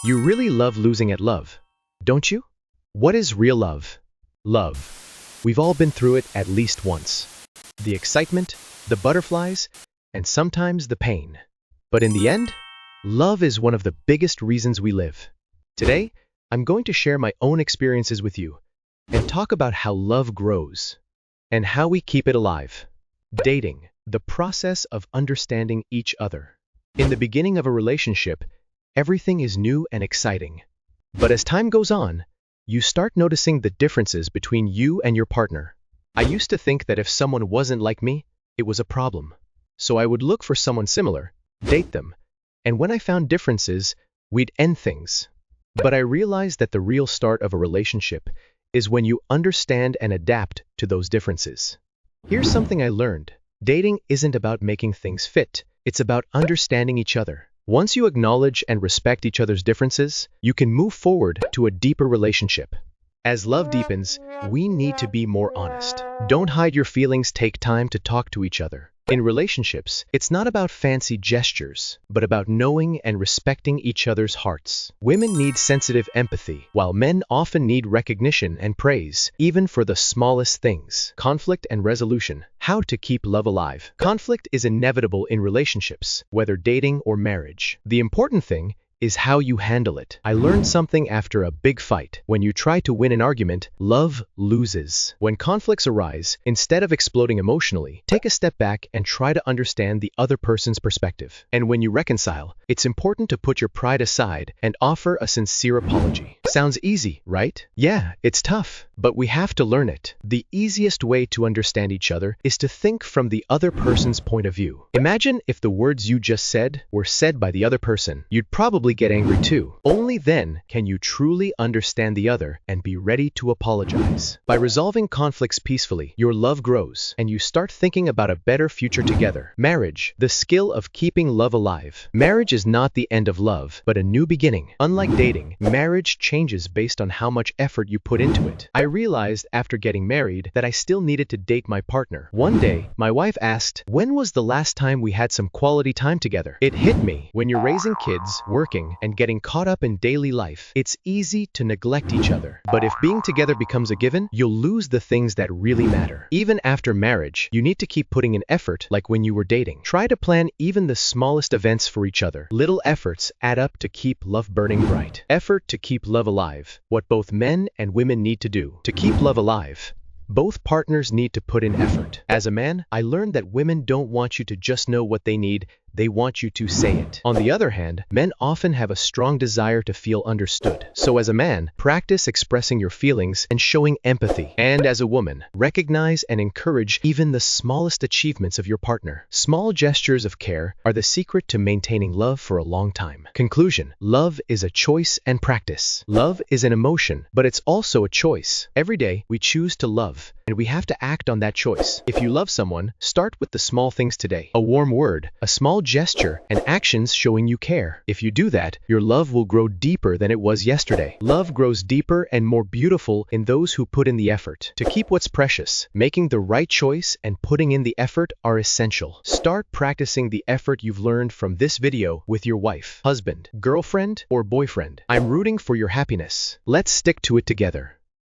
You really love losing at love, don't you? What is real love? Love. We've all been through it at least once. The excitement, the butterflies, and sometimes the pain. But in the end, love is one of the biggest reasons we live. Today, I'm going to share my own experiences with you and talk about how love grows and how we keep it alive. Dating, the process of understanding each other. In the beginning of a relationship, everything is new and exciting. But as time goes on, you start noticing the differences between you and your partner. I used to think that if someone wasn't like me, it was a problem. So I would look for someone similar, date them, and when I found differences, we'd end things. But I realized that the real start of a relationship is when you understand and adapt to those differences. Here's something I learned. Dating isn't about making things fit. It's about understanding each other. Once you acknowledge and respect each other's differences, you can move forward to a deeper relationship. As love deepens, we need to be more honest. Don't hide your feelings, take time to talk to each other. In relationships, it's not about fancy gestures, but about knowing and respecting each other's hearts. Women need sensitive empathy, while men often need recognition and praise, even for the smallest things. Conflict and resolution. How to keep love alive. Conflict is inevitable in relationships, whether dating or marriage. The important thing is how you handle it. I learned something after a big fight. When you try to win an argument, love loses. When conflicts arise, instead of exploding emotionally, take a step back and try to understand the other person's perspective. And when you reconcile, it's important to put your pride aside and offer a sincere apology. Sounds easy, right? Yeah, it's tough, but we have to learn it. The easiest way to understand each other is to think from the other person's point of view. Imagine if the words you just said were said by the other person. You'd probably get angry too. Only then can you truly understand the other and be ready to apologize. By resolving conflicts peacefully, your love grows and you start thinking about a better future together. Marriage, the skill of keeping love alive. Marriage is not the end of love, but a new beginning. Unlike dating, marriage changes based on how much effort you put into it. I realized after getting married that I still needed to date my partner. One day, my wife asked, "When was the last time we had some quality time together?" It hit me. When you're raising kids, working, and getting caught up in daily life, it's easy to neglect each other. But if being together becomes a given, you'll lose the things that really matter. Even after marriage, you need to keep putting in effort like when you were dating. Try to plan even the smallest events for each other. Little efforts add up to keep love burning bright. Effort to keep love alive. What both men and women need to do. To keep love alive, both partners need to put in effort. As a man, I learned that women don't want you to just know what they need, they want you to say it. On the other hand, men often have a strong desire to feel understood. So as a man, practice expressing your feelings and showing empathy. And as a woman, recognize and encourage even the smallest achievements of your partner. Small gestures of care are the secret to maintaining love for a long time. Conclusion: love is a choice and practice. Love is an emotion, but it's also a choice. Every day, we choose to love, and we have to act on that choice. If you love someone, start with the small things today. A warm word, a small gesture, and actions showing you care. If you do that, your love will grow deeper than it was yesterday. Love grows deeper and more beautiful in those who put in the effort. To keep what's precious, making the right choice and putting in the effort are essential. Start practicing the effort you've learned from this video with your wife, husband, girlfriend, or boyfriend. I'm rooting for your happiness. Let's stick to it together.